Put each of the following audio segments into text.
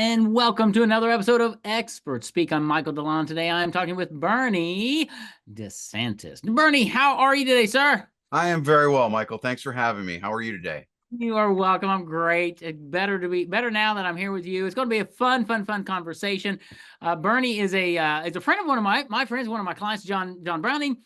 and welcome to another episode of Expert Speak. I'm Michael DeLon. Today I'm talking with Bernie DeSantis. Bernie, how are you today, sir? I am very well, Michael. Thanks for having me. How are you today? You are welcome. I'm great. Better now that I'm here with you. It's going to be a fun conversation. Bernie is a friend of one of my friends, one of my clients, John Browning.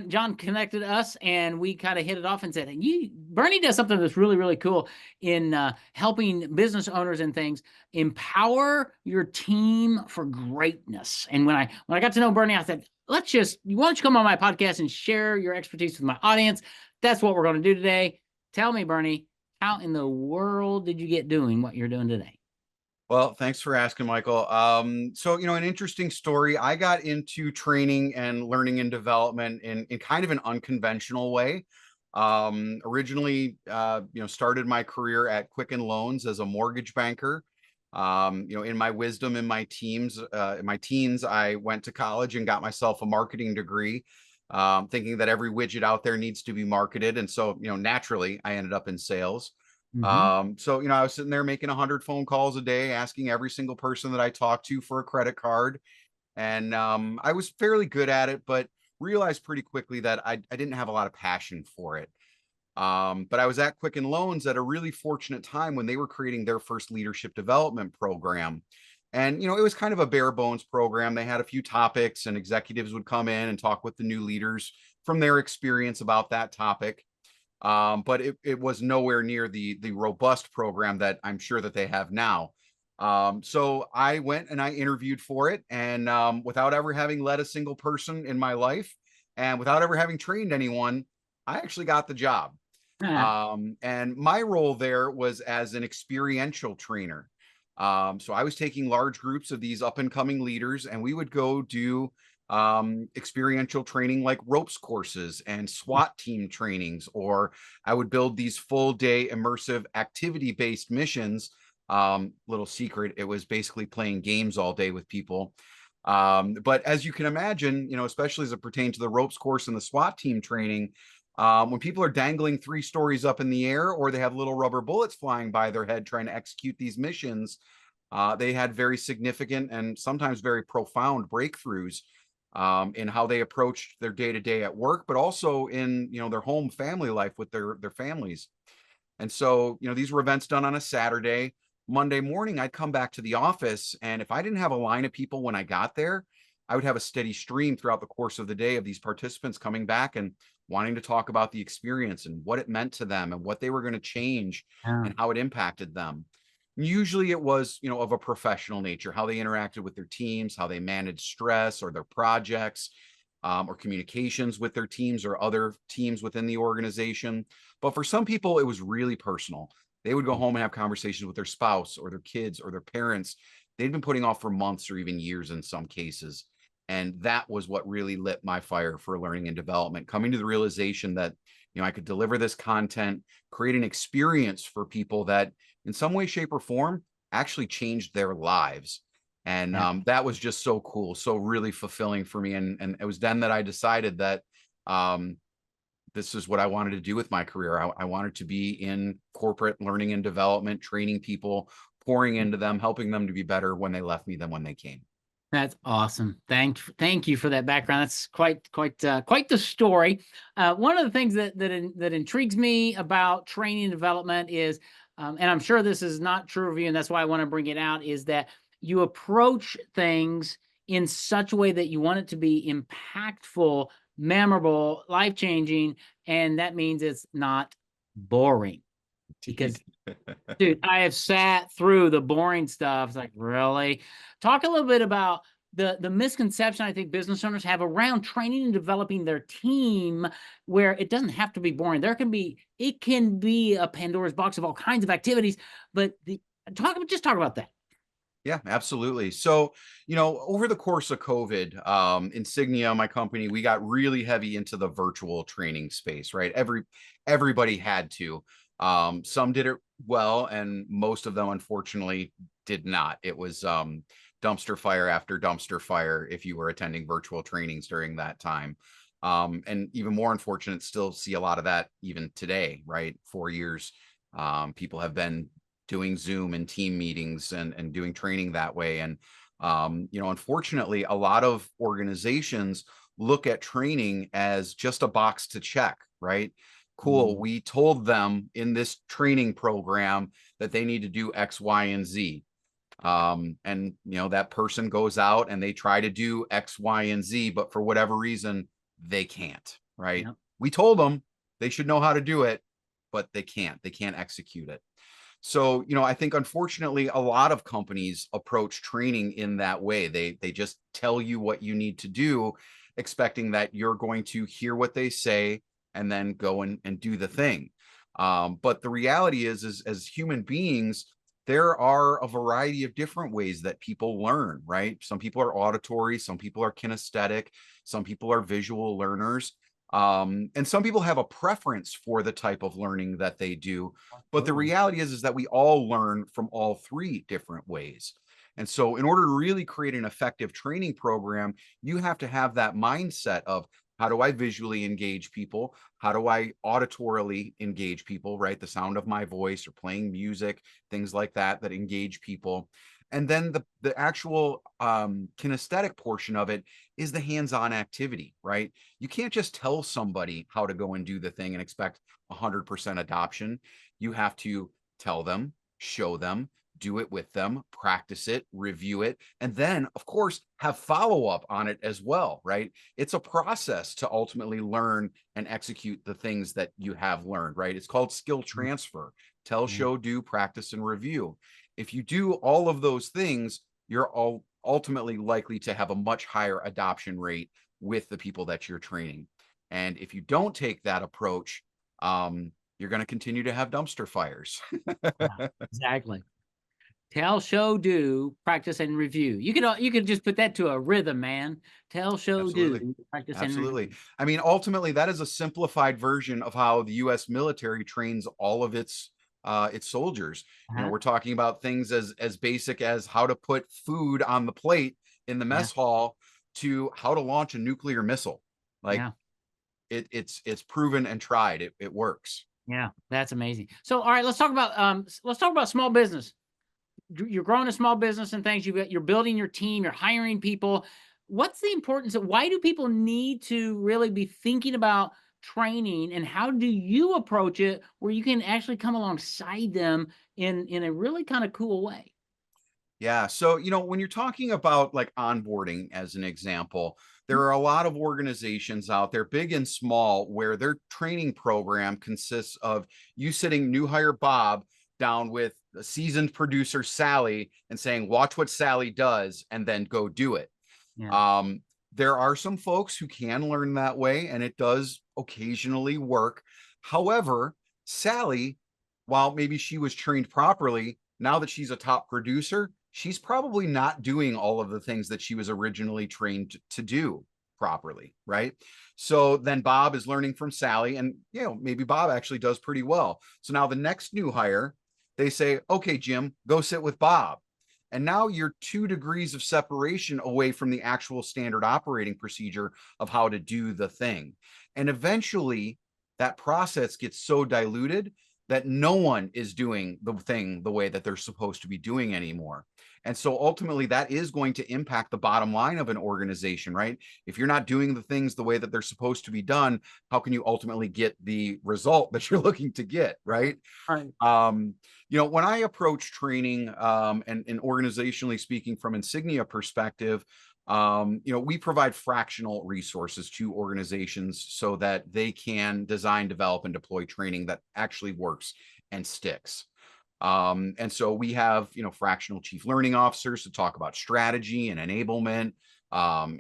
John connected us, and we kind of hit it off and said, Bernie does something that's really cool in helping business owners and things empower your team for greatness. And when I got to know Bernie, I said, why don't you come on my podcast and share your expertise with my audience? That's what we're going to do today. Tell me, Bernie, how in the world did you get doing what you're doing today? Well, thanks for asking, Michael. An interesting story. I got into training and learning and development in kind of an unconventional way. Originally, started my career at Quicken Loans as a mortgage banker. In my wisdom, in my teens, I went to college and got myself a marketing degree, thinking that every widget out there needs to be marketed. And so, naturally, I ended up in sales. I was sitting there making 100 phone calls a day, asking every single person that I talked to for a credit card. And I was fairly good at it, but realized pretty quickly that I didn't have a lot of passion for it. But I was at Quicken Loans at a really fortunate time when they were creating their first leadership development program. And, it was kind of a bare bones program. They had a few topics and executives would come in and talk with the new leaders from their experience about that topic. But it was nowhere near the robust program that I'm sure that they have now. So I went and I interviewed for it, and without ever having led a single person in my life and without ever having trained anyone, I actually got the job. And my role there was as an experiential trainer. So I was taking large groups of these up and coming leaders, and we would go do experiential training like ropes courses and SWAT team trainings, or I would build these full day immersive activity based missions. Little secret, it was basically playing games all day with people. But as you can imagine, especially as it pertains to the ropes course and the SWAT team training, when people are dangling 3 stories up in the air or they have little rubber bullets flying by their head trying to execute these missions, they had very significant and sometimes very profound breakthroughs in how they approached their day-to-day at work, but also in their home family life with their families. And so these were events done on a Saturday. Monday morning I'd come back to the office, and if I didn't have a line of people when I got there, I would have a steady stream throughout the course of the day of these participants coming back and wanting to talk about the experience and what it meant to them and what they were going to change and how it impacted them. Usually it was, of a professional nature, how they interacted with their teams, how they managed stress or their projects, or communications with their teams or other teams within the organization. But for some people, it was really personal. They would go home and have conversations with their spouse or their kids or their parents they'd been putting off for months or even years in some cases. And that was what really lit my fire for learning and development, coming to the realization that, I could deliver this content, create an experience for people that in some way, shape, or form actually changed their lives. And that was just so cool, so really fulfilling for me. And it was then that I decided that this is what I wanted to do with my career. I wanted to be in corporate learning and development, training people, pouring into them, helping them to be better when they left me than when they came. That's awesome. Thank you for that background. That's quite the story. One of the things that intrigues me about training and development is, and I'm sure this is not true of you, and that's why I want to bring it out, is that you approach things in such a way that you want it to be impactful, memorable, life-changing, and that means it's not boring. Because dude, I have sat through the boring stuff. It's like, really? Talk a little bit about the misconception I think business owners have around training and developing their team, where it doesn't have to be boring. It can be a Pandora's box of all kinds of activities, but just talk about that. Yeah, absolutely. So, over the course of COVID, Insignia, my company, we got really heavy into the virtual training space, right? Everybody had to. Some did it well, and most of them, unfortunately, did not. It was dumpster fire after dumpster fire if you were attending virtual trainings during that time. And even more unfortunate, still see a lot of that even today, right? 4 years, people have been doing Zoom and team meetings and doing training that way. And unfortunately, a lot of organizations look at training as just a box to check, right? Cool. Mm, We told them in this training program that they need to do X, Y, and Z. And that person goes out and they try to do X, Y, and Z, but for whatever reason, they can't, right? yep. We told them they should know how to do it, but they can't execute it. So, I think unfortunately a lot of companies approach training in that way. They just tell you what you need to do, expecting that you're going to hear what they say and then go and do the thing. But the reality is as human beings, there are a variety of different ways that people learn, right? Some people are auditory, some people are kinesthetic, some people are visual learners. And some people have a preference for the type of learning that they do. But the Absolutely. reality is that we all learn from all three different ways. And so, in order to really create an effective training program, you have to have that mindset of how do I visually engage people? How do I auditorily engage people, right? The sound of my voice or playing music, things like that that engage people. And then the actual kinesthetic portion of it is the hands-on activity, right? You can't just tell somebody how to go and do the thing and expect 100% adoption. You have to tell them, show them, do it with them, practice it, review it, and then, of course, have follow up on it as well, right? It's a process to ultimately learn and execute the things that you have learned, right? It's called skill Mm, transfer: tell, yeah. show, do, practice, and review. If you do all of those things, you're all ultimately likely to have a much higher adoption rate with the people that you're training. And if you don't take that approach, you're going to continue to have dumpster fires. Yeah, exactly. Tell, show, do, practice, and review. You could just put that to a rhythm, man. Tell, show, Absolutely. do, practice, and Absolutely. review. I mean, ultimately, that is a simplified version of how the U.S. military trains all of its soldiers. Uh-huh. We're talking about things as basic as how to put food on the plate in the Yeah, mess hall to how to launch a nuclear missile. Like yeah, it's proven and tried. It works. yeah. That's amazing. So, all right, let's talk about small business. You're growing a small business and things. You're building your team. You're hiring people. What's the importance of why do people need to really be thinking about training, and how do you approach it where you can actually come alongside them in a really kind of cool way? Yeah. So, when you're talking about like onboarding, as an example, there Mhm. are a lot of organizations out there, big and small, where their training program consists of you sitting new hire Bob down with a seasoned producer Sally and saying, watch what Sally does and then go do it. Yeah, Um, there are some folks who can learn that way, and it does occasionally work. However, Sally, while maybe she was trained properly, now that she's a top producer, she's probably not doing all of the things that she was originally trained to do properly, right? So then Bob is learning from Sally, and maybe Bob actually does pretty well. So now the next new hire, they say, okay, Jim, go sit with Bob. And now you're 2 degrees of separation away from the actual standard operating procedure of how to do the thing. And eventually, that process gets so diluted that no one is doing the thing the way that they're supposed to be doing anymore. And so ultimately, that is going to impact the bottom line of an organization, right? If you're not doing the things the way that they're supposed to be done, how can you ultimately get the result that you're looking to get, right? right. Um, when I approach training, and organizationally speaking from Insignia perspective, we provide fractional resources to organizations so that they can design, develop, and deploy training that actually works and sticks. And so we have, fractional chief learning officers to talk about strategy and enablement,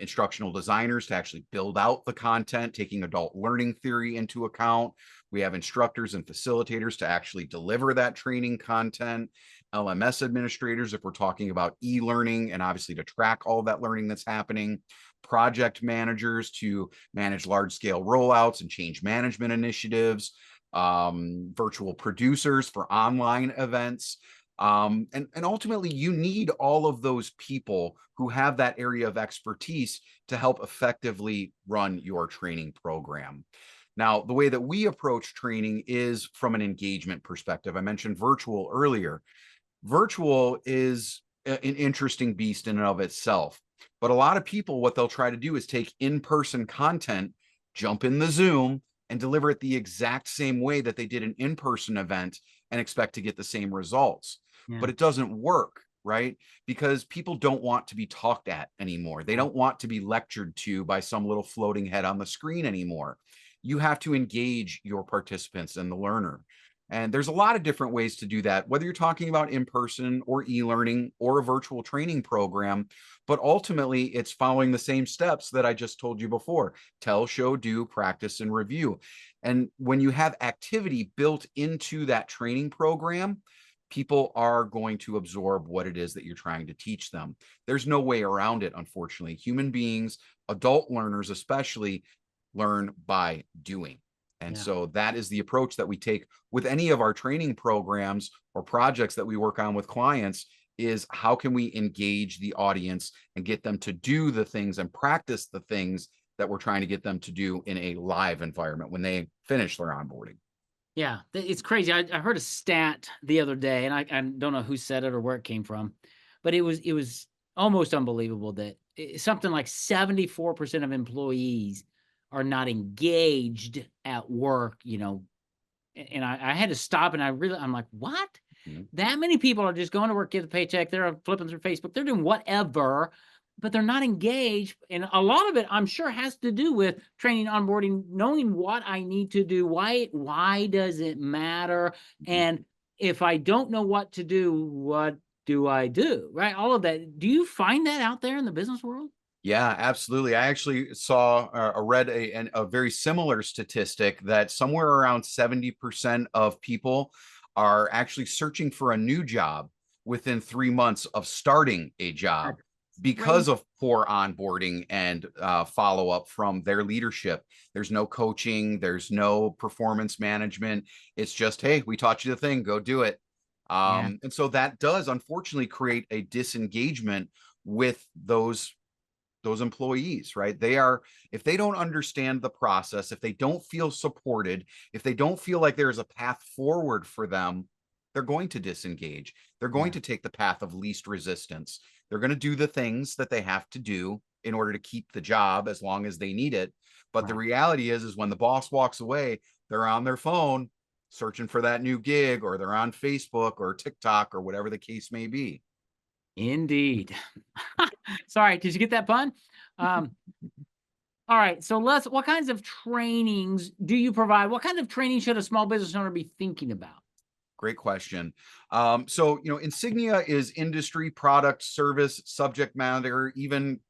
instructional designers to actually build out the content, taking adult learning theory into account. We have instructors and facilitators to actually deliver that training content, LMS administrators if we're talking about e-learning and obviously to track all that learning that's happening, project managers to manage large scale rollouts and change management initiatives, virtual producers for online events. And ultimately, you need all of those people who have that area of expertise to help effectively run your training program. Now, the way that we approach training is from an engagement perspective. I mentioned virtual earlier. Virtual is an interesting beast in and of itself. But a lot of people, what they'll try to do is take in-person content, jump in the Zoom, and deliver it the exact same way that they did an in-person event and expect to get the same results. Yeah. But it doesn't work, right? Because people don't want to be talked at anymore. They don't want to be lectured to by some little floating head on the screen anymore. You have to engage your participants and the learner. And there's a lot of different ways to do that, whether you're talking about in-person or e-learning or a virtual training program. But ultimately, it's following the same steps that I just told you before: tell, show, do, practice, and review. And when you have activity built into that training program, people are going to absorb what it is that you're trying to teach them. There's no way around it, unfortunately. Human beings, adult learners especially, learn by doing. And Yeah. so that is the approach that we take with any of our training programs or projects that we work on with clients: is how can we engage the audience and get them to do the things and practice the things that we're trying to get them to do in a live environment when they finish their onboarding. Yeah, it's crazy. I heard a stat the other day, and I don't know who said it or where it came from, but it was almost unbelievable that something like 74% of employees are not engaged at work. And I had to stop, and I'm like, what? Mhm. That many people are just going to work, get a paycheck. They're flipping through Facebook. They're doing whatever, but they're not engaged. And a lot of it, I'm sure, has to do with training, onboarding, knowing what I need to do. Why does it matter? Mhm. And if I don't know what to do, what do I do? Right? All of that. Do you find that out there in the business world? Yeah, absolutely. I actually saw read a very similar statistic that somewhere around 70% of people are actually searching for a new job within 3 months of starting a job That's because crazy. of poor onboarding and follow up from their leadership. There's no coaching, there's no performance management. It's just, hey, we taught you the thing, go do it. Yeah. And so that does unfortunately create a disengagement with those employees, right? If they don't understand the process, if they don't feel supported, if they don't feel like there's a path forward for them, they're going to disengage. They're going Yeah. to take the path of least resistance. They're going to do the things that they have to do in order to keep the job as long as they need it. But the Right. reality is when the boss walks away, they're on their phone searching for that new gig, or they're on Facebook or TikTok or whatever the case may be. Indeed. Sorry, did you get that pun? Um, all right. So what kinds of trainings do you provide? What kind of training should a small business owner be thinking about? Great question. So, Insignia is industry, product, service, subject matter, even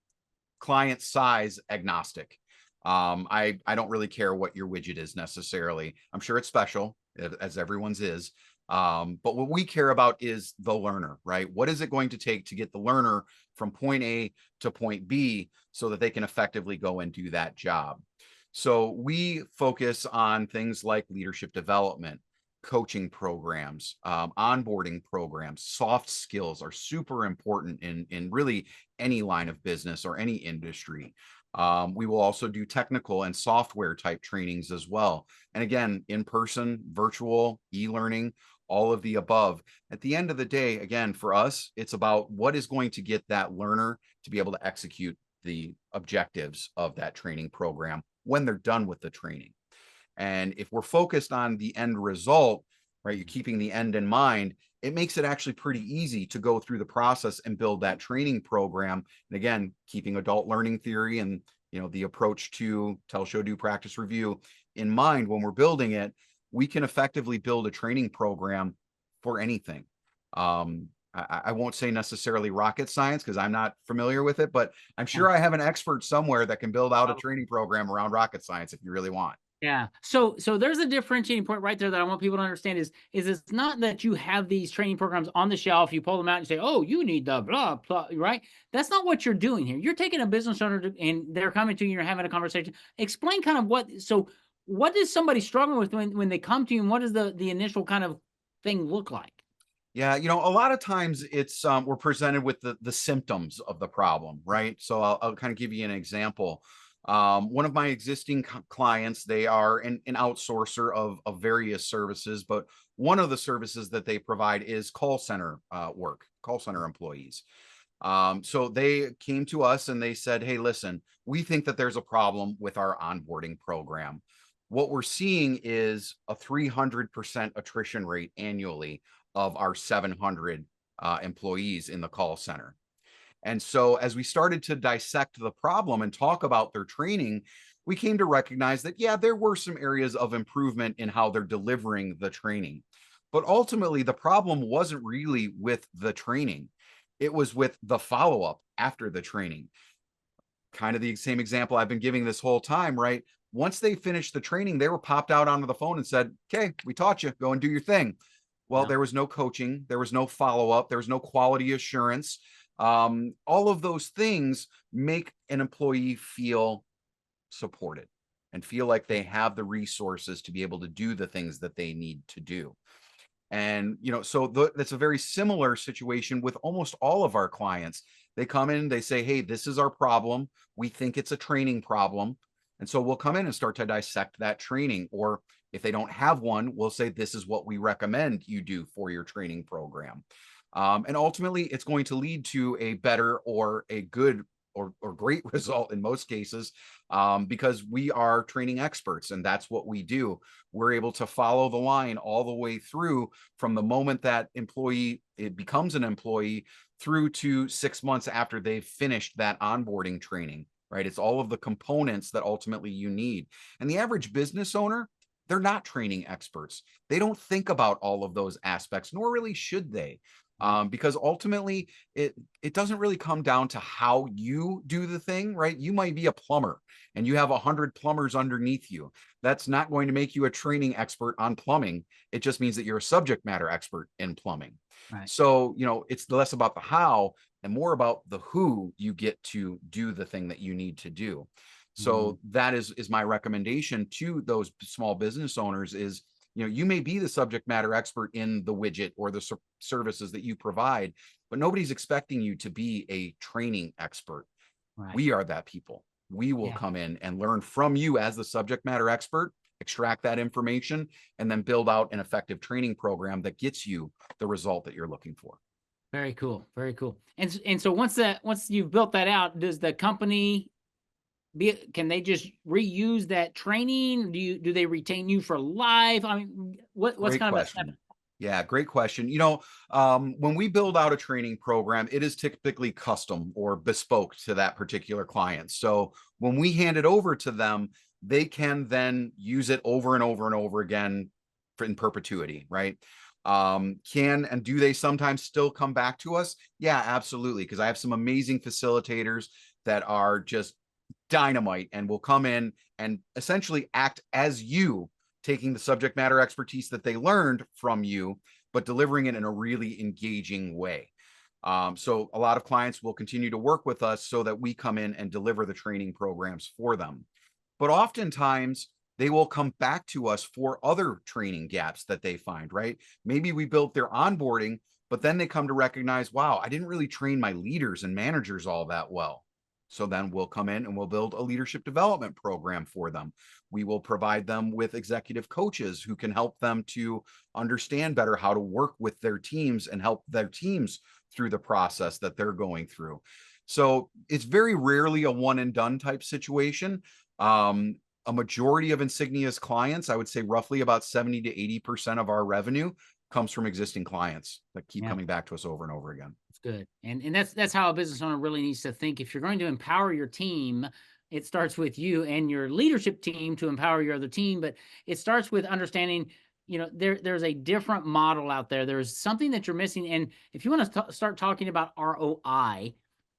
client size agnostic. I don't really care what your widget is necessarily. I'm sure it's special, as everyone's is. But what we care about is the learner, right? What is it going to take to get the learner from point A to point B so that they can effectively go and do that job? So we focus on things like leadership development, coaching programs, onboarding programs. Soft skills are super important in really any line of business or any industry. We will also do technical and software type trainings as well. And again, in person, virtual, e-learning, all of the above. At the end of the day, again, for us, it's about what is going to get that learner to be able to execute the objectives of that training program when they're done with the training. And if we're focused on the end result, right, you're keeping the end in mind, it makes it actually pretty easy to go through the process and build that training program. And again, keeping adult learning theory and the approach to tell, show, do, practice, review in mind when we're building it, we can effectively build a training program for anything. I won't say necessarily rocket science because I'm not familiar with it, but I'm Yeah. sure I have an expert somewhere that can build out a training program around rocket science if you really want. Yeah. So there's a differentiating point right there that I want people to understand is it's not that you have these training programs on the shelf, you pull them out and say, oh, you need the blah, blah, right? That's not what you're doing here. You're taking a business owner and they're coming to you and you're having a conversation. Explain kind of what does somebody struggle with when they come to you, and what does the initial kind of thing look like? Yeah, a lot of times it's we're presented with the symptoms of the problem, right? So I'll kind of give you an example. One of my existing clients, they are an outsourcer of various services, but one of the services that they provide is call center work, call center employees. So they came to us and they said, hey, listen, we think that there's a problem with our onboarding program. What we're seeing is a 300% attrition rate annually of our 700 employees in the call center. And so as we started to dissect the problem and talk about their training, we came to recognize that, yeah, there were some areas of improvement in how they're delivering the training. But ultimately, the problem wasn't really with the training. It was with the follow-up after the training. Kind of the same example I've been giving this whole time, right? Once they finished the training, they were popped out onto the phone and said, okay, we taught you, go and do your thing. Well, Yeah. there was no coaching, there was no follow-up, there was no quality assurance. All of those things make an employee feel supported and feel like they have the resources to be able to do the things that they need to do. And, so that's a very similar situation with almost all of our clients. They come in, they say, hey, this is our problem. We think it's a training problem. And so we'll come in and start to dissect that training. Or if they don't have one, we'll say, this is what we recommend you do for your training program. And ultimately, it's going to lead to a better or a good or great result in most cases, because we are training experts and that's what we do. We're able to follow the line all the way through from the moment that it becomes an employee through to 6 months after they've finished that onboarding training, right? It's all of the components that ultimately you need. And the average business owner, they're not training experts. They don't think about all of those aspects, nor really should they. Because ultimately it doesn't really come down to how you do the thing, right? You might be a plumber and you have 100 plumbers underneath you. That's not going to make you a training expert on plumbing. It just means that you're a subject matter expert in plumbing. Right. So, it's less about the how and more about the who you get to do the thing that you need to do. So that is my recommendation to those small business owners is, you may be the subject matter expert in the widget or the services that you provide, but nobody's expecting you to be a training expert. Right. We are that people. We will come in and learn from you as the subject matter expert, extract that information, and then build out an effective training program that gets you the result that you're looking for. Very cool. Very cool. And so once you've built that out, does the company can they just reuse that training? Do they retain you for life? I mean, what's Great kind of a step? question. Yeah, great question. When we build out a training program, it is typically custom or bespoke to that particular client. So when we hand it over to them, they can then use it over and over and over again in perpetuity, right? Can and do they sometimes still come back to us? Yeah, absolutely. Because I have some amazing facilitators that are just dynamite and will come in and essentially act as you, taking the subject matter expertise that they learned from you, but delivering it in a really engaging way. So a lot of clients will continue to work with us so that we come in and deliver the training programs for them. But oftentimes they will come back to us for other training gaps that they find, right? Maybe we built their onboarding, but then they come to recognize, wow, I didn't really train my leaders and managers all that well. So then we'll come in and we'll build a leadership development program for them. We will provide them with executive coaches who can help them to understand better how to work with their teams and help their teams through the process that they're going through. So it's very rarely a one and done type situation. A majority of Insignia's clients, I would say roughly about 70 to 80% of our revenue comes from existing clients that keep coming back to us over and over again. It's good. And that's how a business owner really needs to think. If you're going to empower your team, it starts with you and your leadership team to empower your other team. But it starts with understanding, there's a different model out there. There's something that you're missing. And if you want to start talking about ROI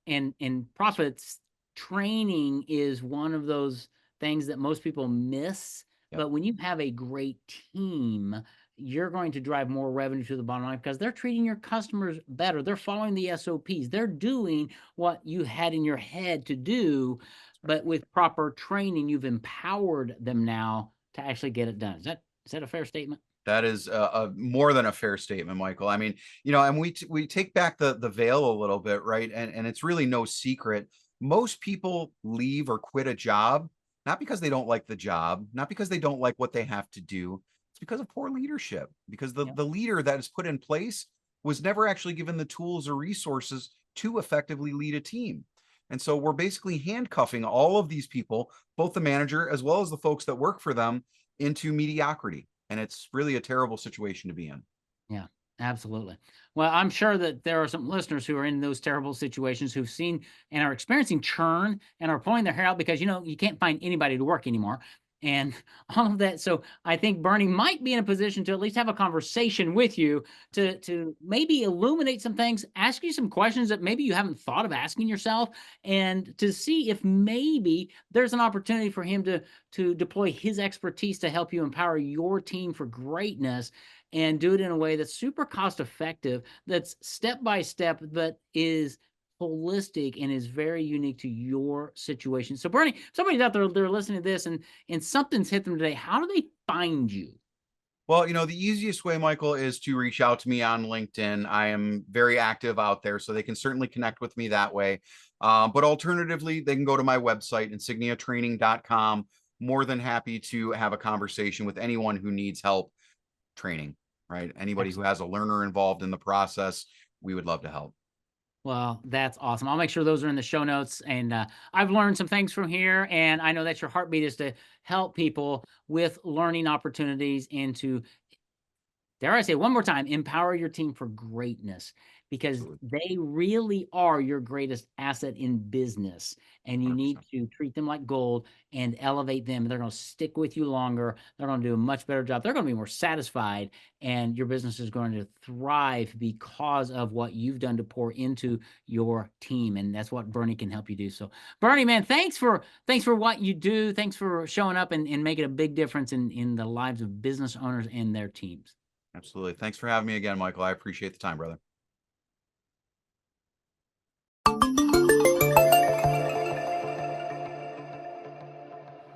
and profits, training is one of those things that most people miss. But when you have a great team, you're going to drive more revenue to the bottom line because they're treating your customers better. They're following the SOPs. They're doing what you had in your head to do, but with proper training, you've empowered them now to actually get it done. Is that a fair statement? That is a more than a fair statement, Michael. I mean, and we take back the veil a little bit, right? And it's really no secret. most people leave or quit a job, not because they don't like the job, not because they don't like what they have to do. It's because of poor leadership, because Yep. the leader that is put in place was never actually given the tools or resources to effectively lead a team. And so we're basically handcuffing all of these people, both the manager as well as the folks that work for them, into mediocrity. And it's really a terrible situation to be in. Yeah, absolutely. Well, I'm sure that there are some listeners who are in those terrible situations who've seen and are experiencing churn and are pulling their hair out because, you can't find anybody to work anymore and all of that. So I think Bernie might be in a position to at least have a conversation with you to maybe illuminate some things, ask you some questions that maybe you haven't thought of asking yourself, and to see if maybe there's an opportunity for him to deploy his expertise to help you empower your team for greatness and do it in a way that's super cost effective, that's step by step, but is holistic and is very unique to your situation. So Bernie, somebody's out there, they're listening to this and something's hit them today. How do they find you? Well, the easiest way, Michael, is to reach out to me on LinkedIn. I am very active out there, so they can certainly connect with me that way. But alternatively, they can go to my website, insigniatraining.com. More than happy to have a conversation with anyone who needs help training, right? Anybody who Excellent. has a learner involved in the process, we would love to help. Well, that's awesome. I'll make sure those are in the show notes. And I've learned some things from here. And I know that your heartbeat is to help people with learning opportunities and to, dare I say one more time, empower your team for greatness, because Absolutely. they really are your greatest asset in business. And you need 100%. to treat them like gold and elevate them. They're going to stick with you longer. They're going to do a much better job. They're going to be more satisfied. And your business is going to thrive because of what you've done to pour into your team. And that's what Bernie can help you do. So, Bernie, man, thanks for what you do. Thanks for showing up and making a big difference in the lives of business owners and their teams. Absolutely. Thanks for having me again, Michael. I appreciate the time, brother.